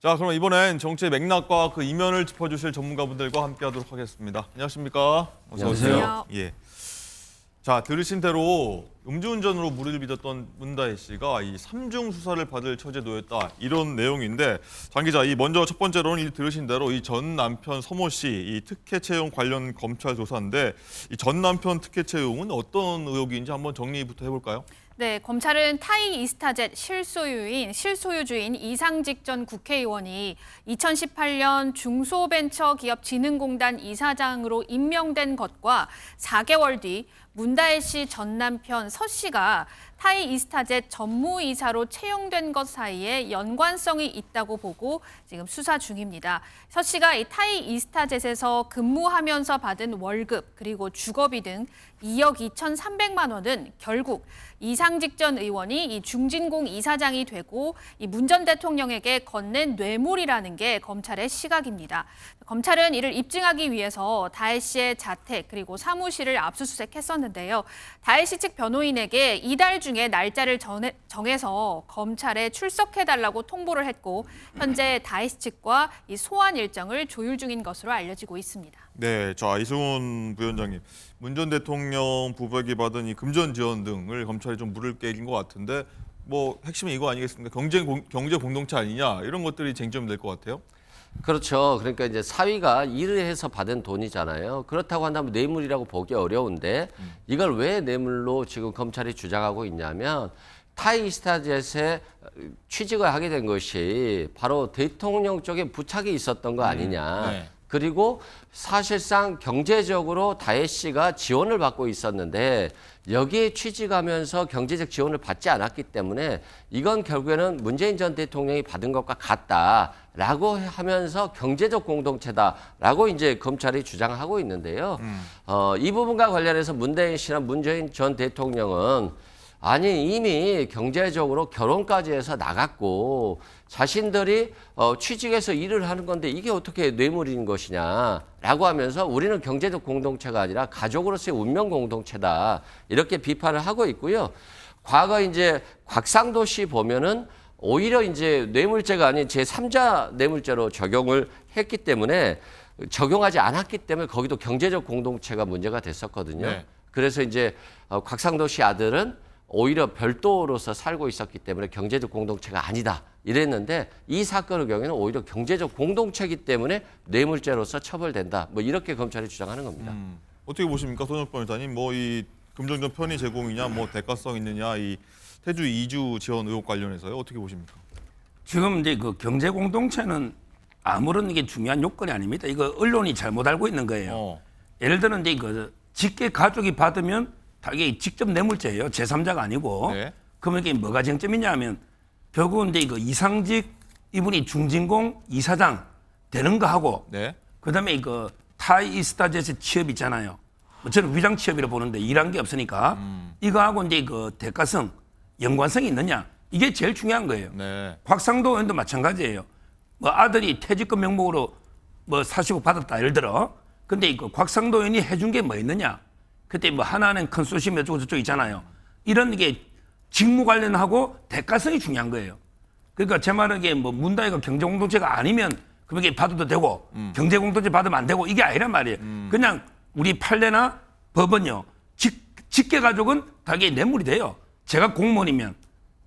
자, 그럼 이번엔 정치의 맥락과 그 이면을 짚어주실 전문가분들과 함께하도록 하겠습니다. 안녕하십니까? 어서 오세요. 안녕하세요. 예. 자, 들으신 대로 음주운전으로 무리를 빚었던 문다혜 씨가 이 3중 수사를 받을 처지에 놓였다, 이런 내용인데, 장 기자, 이 먼저 첫 번째로는 들으신 대로 이 전 남편 서모 씨 이 특혜 채용 관련 검찰 조사인데, 이 전 남편 특혜 채용은 어떤 의혹인지 한번 정리부터 해볼까요? 네, 검찰은 타이 이스타젯 실소유주인 이상직 전 국회의원이 2018년 중소벤처기업진흥공단 이사장으로 임명된 것과 4개월 뒤 문다혜 씨 전 남편 서 씨가 타이 이스타젯 전무이사로 채용된 것 사이에 연관성이 있다고 보고 지금 수사 중입니다. 서 씨가 이 타이 이스타젯에서 근무하면서 받은 월급 그리고 주거비 등 2억 2,300만 원은 결국 이상직 전 의원이 이 중진공 이사장이 되고 이 문 전 대통령에게 건넨 뇌물이라는 게 검찰의 시각입니다. 검찰은 이를 입증하기 위해서 다혜 씨의 자택 그리고 사무실을 압수수색했었는데요. 다혜 씨 측 변호인에게 이달 중에 날짜를 정해서 검찰에 출석해달라고 통보를 했고, 현재 다혜 씨 측과 이 소환 일정을 조율 중인 것으로 알려지고 있습니다. 네, 자, 이승훈 부위원장님, 문 전 대통령 부부에게 받은 이 금전 지원 등을 검찰이 좀 물을 깨긴 것 같은데, 뭐 핵심은 이거 아니겠습니까? 경제 공동체 아니냐, 이런 것들이 쟁점이 될 것 같아요. 그렇죠. 그러니까 이제 사위가 일을 해서 받은 돈이잖아요. 그렇다고 한다면 뇌물이라고 보기 어려운데 이걸 왜 뇌물로 지금 검찰이 주장하고 있냐면, 타이스타젯에 취직을 하게 된 것이 바로 대통령 쪽에 부착이 있었던 거 아니냐. 네. 그리고 사실상 경제적으로 다혜 씨가 지원을 받고 있었는데 여기에 취직하면서 경제적 지원을 받지 않았기 때문에 이건 결국에는 문재인 전 대통령이 받은 것과 같다라고 하면서 경제적 공동체다라고 이제 검찰이 주장하고 있는데요. 이 부분과 관련해서 문대인 씨나 문재인 전 대통령은 아니 이미 경제적으로 결혼까지 해서 나갔고 자신들이 취직해서 일을 하는 건데 이게 어떻게 뇌물인 것이냐라고 하면서 우리는 경제적 공동체가 아니라 가족으로서의 운명 공동체다 이렇게 비판을 하고 있고요. 과거 이제 곽상도 씨 보면은 오히려 이제 뇌물죄가 아닌 제3자 뇌물죄로 적용을 했기 때문에 적용하지 않았기 때문에 거기도 경제적 공동체가 문제가 됐었거든요. 네. 그래서 이제 곽상도 씨 아들은 오히려 별도로서 살고 있었기 때문에 경제적 공동체가 아니다 이랬는데 이 사건의 경우에는 오히려 경제적 공동체이기 때문에 뇌물죄로서 처벌된다. 뭐 이렇게 검찰이 주장하는 겁니다. 어떻게 보십니까, 손혁범 의사님? 뭐 이 금전적 편의 제공이냐, 뭐 대가성 있느냐, 이 태주 이주 지원 의혹 관련해서요, 어떻게 보십니까? 지금 이제 그 경제 공동체는 아무런 이게 중요한 요건이 아닙니다. 이거 언론이 잘못 알고 있는 거예요. 예를 들어 이제 그 직계 가족이 받으면 다 이게 직접 뇌물죄예요. 제3자가 아니고. 네. 그러면 이게 뭐가 쟁점이냐 하면 결국은 이제 이거 이상직 이분이 중진공 이사장 되는 거 하고 네. 그다음에 이거 타이스타젯의 취업 있잖아요. 뭐 저는 위장 취업이라 보는데 일한 게 없으니까 이거하고 이제 그 대가성 연관성이 있느냐 이게 제일 중요한 거예요. 네. 곽상도 의원도 마찬가지예요. 뭐 아들이 퇴직금 명목으로 뭐 사시고 받았다 예를 들어. 근데 이거 곽상도 의원이 해준 게 뭐 있느냐? 그때 뭐 하나는 컨소시엄 어쩌고 저쩌고 있잖아요. 이런 게 직무 관련하고 대가성이 중요한 거예요. 그러니까 제 말은 이게 뭐 문다혜가 경제공동체가 아니면 그럼 이게 받아도 되고 경제공동체 받으면 안 되고 이게 아니란 말이에요. 그냥 우리 판례나 법은요. 직계가족은 다 이게 뇌물이 돼요. 제가 공무원이면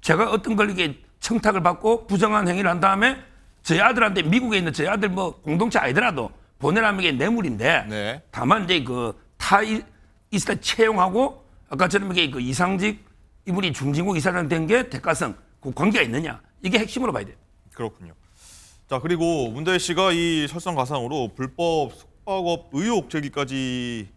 제가 어떤 걸 이게 청탁을 받고 부정한 행위를 한 다음에 저희 아들한테 미국에 있는 저희 아들 뭐 공동체 아니더라도 보내라면 이게 뇌물인데 네. 다만 이제 그 타이스타 채용하고 아까처럼 이게 그 이상직 이분이 중진국 이사장 된 게 대가성 그 관계가 있느냐 이게 핵심으로 봐야 돼요. 그렇군요. 자, 그리고 문다혜 씨가 이 설상가상으로 불법 숙박업 의혹 제기까지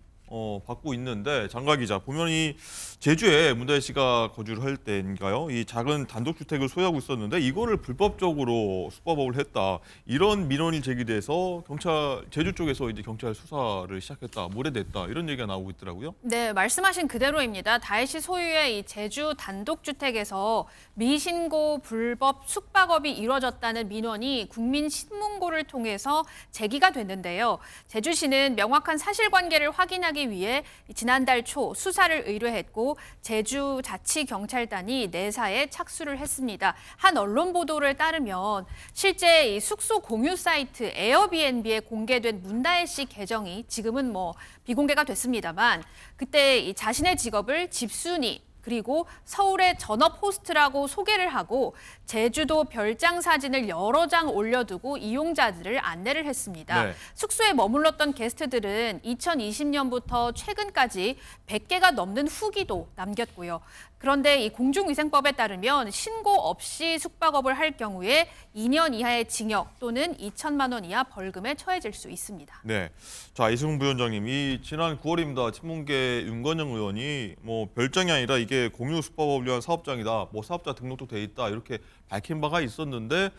받고 있는데, 장가 기자, 보면 이 제주에 문다혜 씨가 거주를 할 때인가요? 이 작은 단독주택을 소유하고 있었는데 이거를 불법적으로 숙박업을 했다, 이런 민원이 제기돼서 경찰 제주 쪽에서 이제 경찰 수사를 시작했다, 몰해냈다, 이런 얘기가 나오고 있더라고요. 네, 말씀하신 그대로입니다. 다혜 씨 소유의 이 제주 단독주택에서 미신고 불법 숙박업이 이루어졌다는 민원이 국민신문고를 통해서 제기가 됐는데요. 제주시는 명확한 사실관계를 확인하기 수사하기 위해 지난달 초 수사를 의뢰했고 제주자치경찰단이 내사에 착수를 했습니다. 한 언론 보도를 따르면 실제 이 숙소 공유 사이트 에어비앤비에 공개된 문다혜 씨 계정이 지금은 뭐 비공개가 됐습니다만 그때 이 자신의 직업을 집순이 그리고 서울의 전업 호스트라고 소개를 하고 제주도 별장 사진을 여러 장 올려두고 이용자들을 안내를 했습니다. 네. 숙소에 머물렀던 게스트들은 2020년부터 최근까지 100개가 넘는 후기도 남겼고요. 그런데 이 공중위생법에 따르면 신고 없이 숙박업을 할 경우에 2년 이하의 징역 또는 2천만 원 이하 벌금에 처해질 수 있습니다. 네. 자, 이승훈 부위원장님, 이 지난 9월입니다. 친문계 윤건영 의원이 뭐 별장이 아니라 이게 공유 숙박업을 위한 사업장이다. 뭐 사업자 등록도 돼 있다. 이렇게 밝힌 바가 있었는데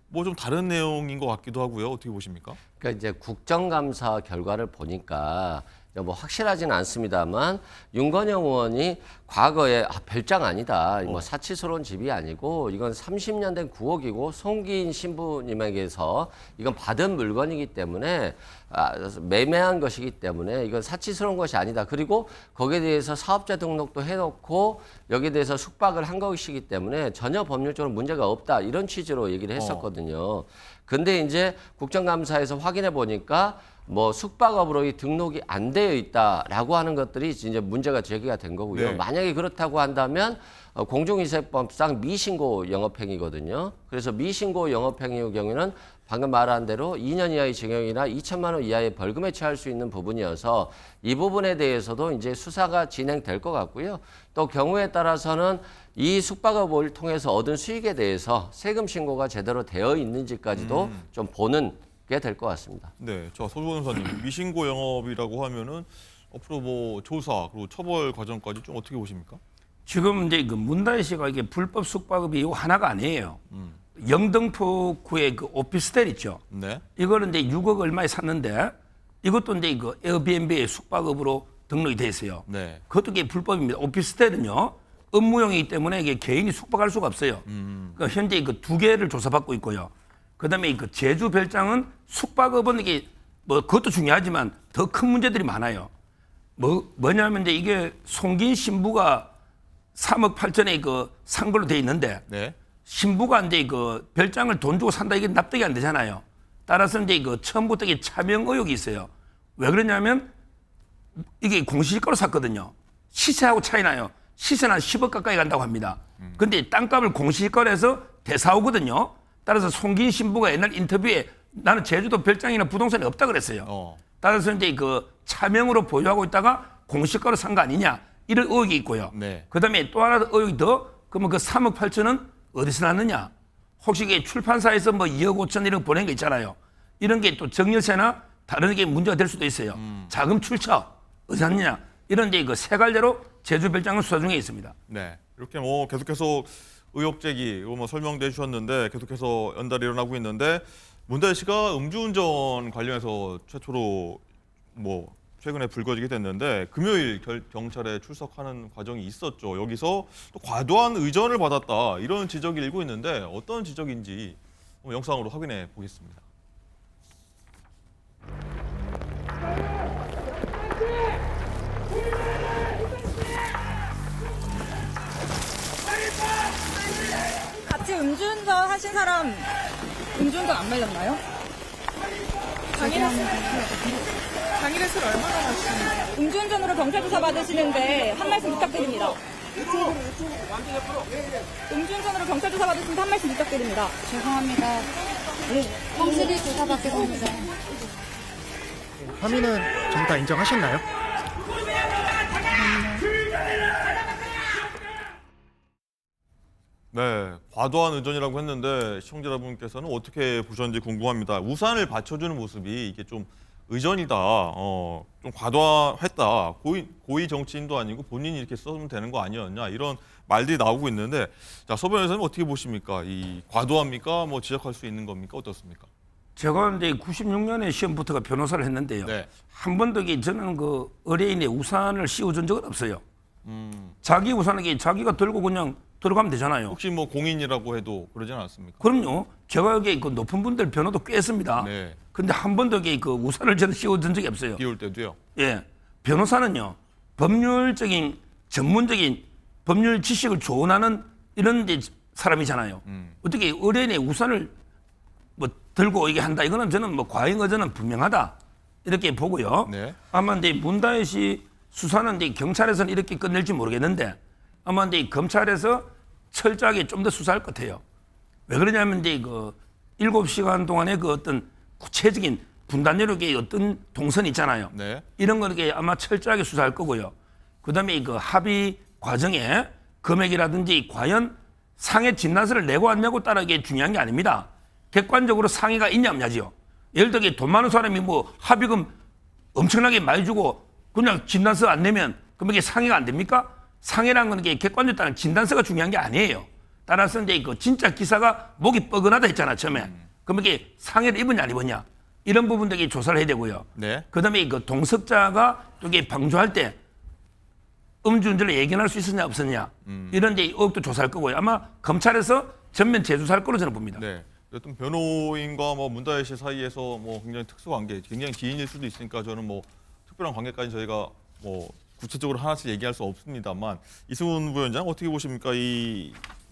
뭐 좀 다른 내용인 것 같기도 하고요. 어떻게 보십니까? 그러니까 이제 국정감사 결과를 보니까 뭐 확실하지는 않습니다만 윤건영 의원이 과거에 별장 아니다. 뭐 사치스러운 집이 아니고 이건 30년 된 9억이고 송기인 신부님에게서 이건 받은 물건이기 때문에 매매한 것이기 때문에 이건 사치스러운 것이 아니다. 그리고 거기에 대해서 사업자 등록도 해놓고 여기에 대해서 숙박을 한 것이기 때문에 전혀 법률적으로 문제가 없다. 이런 취지로 얘기를 했었거든요. 근데 이제 국정감사에서 확인해 보니까 뭐 숙박업으로 이 등록이 안 되어 있다라고 하는 것들이 이제 문제가 제기가 된 거고요. 네. 만약에 그렇다고 한다면 공중위생법상 미신고 영업행위거든요. 그래서 미신고 영업행위의 경우에는 방금 말한 대로 2년 이하의 징역이나 2천만 원 이하의 벌금에 처할 수 있는 부분이어서 이 부분에 대해서도 이제 수사가 진행될 것 같고요. 또 경우에 따라서는 이 숙박업을 통해서 얻은 수익에 대해서 세금 신고가 제대로 되어 있는지까지도 좀 보는 게 될 것 같습니다. 네. 자, 서 변호사님, 미신고 영업이라고 하면은 앞으로 뭐 조사 그리고 처벌 과정까지 좀 어떻게 보십니까? 지금 이제 그 문다혜 씨가 이게 불법 숙박업이 이거 하나가 아니에요. 영등포구의 그 오피스텔 있죠. 네. 이거는 이제 6억 얼마에 샀는데 이것도 이제 그 에어비앤비의 숙박업으로 등록이 돼 있어요. 네. 그것도 이게 불법입니다. 오피스텔은요 업무용이기 때문에 이게 개인이 숙박할 수가 없어요. 그러니까 현재 그 2개를 조사받고 있고요. 그다음에 그 제주 별장은 숙박업은 이게 뭐 그것도 중요하지만 더 큰 문제들이 많아요. 뭐냐면 이제 이게 송긴 신부가 3억 8천에 그 산 걸로 돼 있는데 네. 신부가 이제 그 별장을 돈 주고 산다 이게 납득이 안 되잖아요. 따라서 이제 그 처음부터 이게 차명 의혹이 있어요. 왜 그러냐면 이게 공시지가로 샀거든요. 시세하고 차이 나요. 시세는 한 10억 가까이 간다고 합니다. 근데 땅값을 공시지가로 해서 대사오거든요. 따라서 송긴 신부가 옛날 인터뷰에 나는 제주도 별장이나 부동산이 없다 그랬어요. 따라서 이제 그 차명으로 보유하고 있다가 공시가로 산 거 아니냐 이런 의혹이 있고요. 네. 그다음에 또 하나 의혹이 더 그러면 그 3억 8천은 어디서 났느냐? 혹시 이게 출판사에서 뭐 2억 5천 이런 거 보낸 거 있잖아요. 이런 게 또 정렬세나 다른 게 문제가 될 수도 있어요. 자금 출처 어디서 났느냐? 이런 이제 그 세 갈래로 제주 별장은 수사 중에 있습니다. 네. 이렇게 뭐 계속해서 의혹 제기, 이거 뭐 설명도 해주셨는데 계속해서 연달이 일어나고 있는데 문다혜 씨가 음주운전 관련해서 최초로 뭐 최근에 불거지게 됐는데 금요일 경찰에 출석하는 과정이 있었죠. 여기서 또 과도한 의전을 받았다 이런 지적이 일고 있는데 어떤 지적인지 영상으로 확인해 보겠습니다. 같이 음주운전 하신 사람 음주운전 안 말렸나요? 당일에 술 얼마나 마시는데? 음주운전으로 경찰 조사 받으시는데 한 말씀 부탁드립니다. 음주운전으로 경찰 조사 받으시는데 한 말씀 부탁드립니다. 죄송합니다. 확실히 조사받겠습니다. 혐의는 전부 다 인정하셨나요? 네, 과도한 의전이라고 했는데 시청자 여러분께서는 어떻게 보셨는지 궁금합니다. 우산을 받쳐주는 모습이 이게 좀 의전이다, 좀 과도했다, 고위 정치인도 아니고 본인이 이렇게 써면 되는 거 아니었냐 이런 말들이 나오고 있는데, 자, 서 변호사님 어떻게 보십니까? 이 과도합니까? 뭐 지적할 수 있는 겁니까? 어떻습니까? 제가 이제 96년에 시험부터가 변호사를 했는데요. 네. 한 번도 저는 그 의뢰인의 우산을 씌워준 적은 없어요. 자기 우산을 자기가 들고 그냥 들어가면 되잖아요. 혹시 뭐 공인이라고 해도 그러진 않습니까? 그럼요. 제가 여기 그 높은 분들 변호도 꽤 했습니다. 네. 근데 한 번도 여기 그 우산을 저는 씌워준 적이 없어요. 비 올 때도요. 예. 변호사는요, 법률적인 전문적인 법률 지식을 조언하는 이런 데 사람이잖아요. 어떻게 의뢰인의 우산을 뭐 들고 이게 한다, 이거는 저는 뭐 과잉 의존은 분명하다 이렇게 보고요. 네. 아마 근데 문다혜 씨 수사는 이제 경찰에서는 이렇게 끝낼지 모르겠는데 아마 근데 검찰에서 철저하게 좀 더 수사할 것 같아요. 왜 그러냐면 이제 그 7시간 동안의 그 어떤 구체적인 분단여력의 어떤 동선 있잖아요. 네. 이런 걸 이렇게 아마 철저하게 수사할 거고요. 그다음에 그 합의 과정에 금액이라든지 과연 상해 진단서를 내고 안 내고 따라 이게 중요한 게 아닙니다. 객관적으로 상해가 있냐 없냐지요. 예를 들어 돈 많은 사람이 뭐 합의금 엄청나게 많이 주고 그냥 진단서 안 내면 그럼 이게 상해가 안 됩니까? 상해라는 건 이게 객관적으로 따른 진단서가 중요한 게 아니에요. 따라서 이제 그 진짜 기사가 목이 뻐근하다 했잖아 처음에. 그럼 이게 상해를 입었냐 안 입었냐 이런 부분들이 조사를 해야 되고요. 네. 그다음에 그 동석자가 이게 방조할 때 음주운전을 예견할 수 있었냐 없었냐 이런 데 의혹도 조사할 거고요. 아마 검찰에서 전면 재조사할 거로 저는 봅니다. 네. 어떤 변호인과 뭐 문다혜 씨 사이에서 뭐 굉장히 특수관계, 굉장히 지인일 수도 있으니까 저는 뭐 특별한 관계까지 저희가 뭐 구체적으로 하나씩 얘기할 수 없습니다만 이승훈 부위원장 어떻게 보십니까?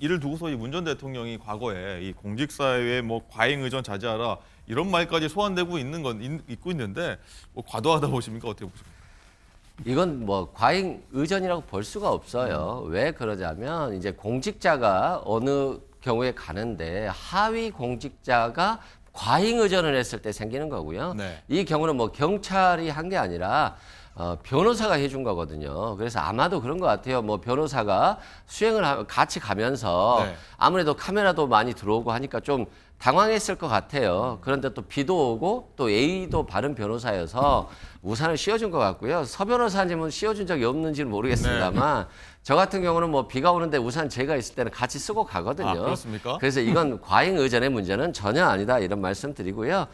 이를 두고서 이 문 전 대통령이 과거에 이 공직사회에 뭐 과잉 의존 자제하라 이런 말까지 소환되고 있고 있는데 뭐 과도하다 보십니까? 어떻게 보십니까? 이건 뭐 과잉 의존이라고 볼 수가 없어요. 왜 그러냐면 이제 공직자가 어느 경우에 가는데 하위 공직자가 과잉 의존을 했을 때 생기는 거고요. 네. 이 경우는 뭐 경찰이 한 게 아니라 변호사가 해준 거거든요. 그래서 아마도 그런 것 같아요. 뭐 변호사가 같이 가면서 네. 아무래도 카메라도 많이 들어오고 하니까 좀 당황했을 것 같아요. 그런데 또 비도 오고 또 예의도 바른 변호사여서 우산을 씌워준 것 같고요. 서 변호사님은 씌워준 적이 없는지는 모르겠습니다만 저 같은 경우는 뭐 비가 오는데 우산 제가 있을 때는 같이 쓰고 가거든요. 아, 그렇습니까? 그래서 이건 과잉 의존의 문제는 전혀 아니다 이런 말씀 드리고요.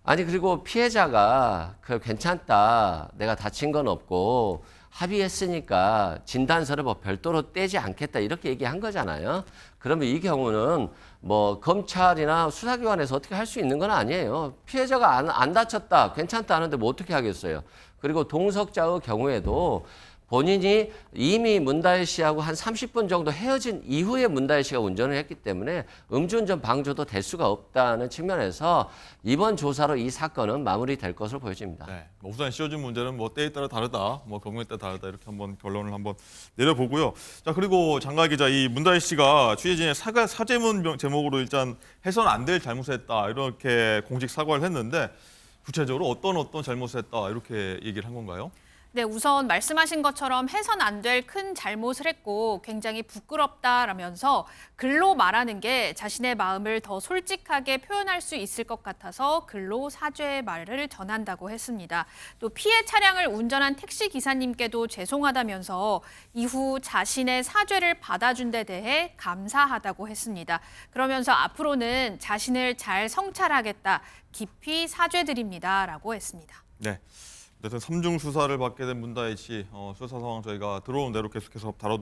아니 그리고 피해자가 괜찮다. 내가 다친 건 없고 합의했으니까 진단서를 뭐 별도로 떼지 않겠다 이렇게 얘기한 거잖아요. 그러면 이 경우는 뭐 검찰이나 수사기관에서 어떻게 할 수 있는 건 아니에요. 피해자가 안 다쳤다, 괜찮다 하는데 뭐 어떻게 하겠어요. 그리고 동석자의 경우에도 본인이 이미 문다혜 씨하고 한 30분 정도 헤어진 이후에 문다혜 씨가 운전을 했기 때문에 음주운전 방조도 될 수가 없다는 측면에서 이번 조사로 이 사건은 마무리될 것으로 보여집니다. 네. 뭐 우산 씌워준 문제는 뭐 때에 따라 다르다, 뭐 경우에 따라 다르다 이렇게 한번 결론을 한번 내려보고요. 자 그리고 장가 기자, 이 문다혜 씨가 취재진의 사죄문 제목으로 일단 해서는 안 될 잘못을 했다 이렇게 공식 사과를 했는데 구체적으로 어떤 잘못을 했다 이렇게 얘기를 한 건가요? 네, 우선 말씀하신 것처럼 해선 안 될 큰 잘못을 했고 굉장히 부끄럽다라면서 글로 말하는 게 자신의 마음을 더 솔직하게 표현할 수 있을 것 같아서 글로 사죄의 말을 전한다고 했습니다. 또 피해 차량을 운전한 택시 기사님께도 죄송하다면서 이후 자신의 사죄를 받아준 데 대해 감사하다고 했습니다. 그러면서 앞으로는 자신을 잘 성찰하겠다, 깊이 사죄드립니다라고 했습니다. 네. 어쨌든 3중 수사를 받게 된 문다혜 씨 수사 상황 저희가 들어온 대로 계속해서 다뤄.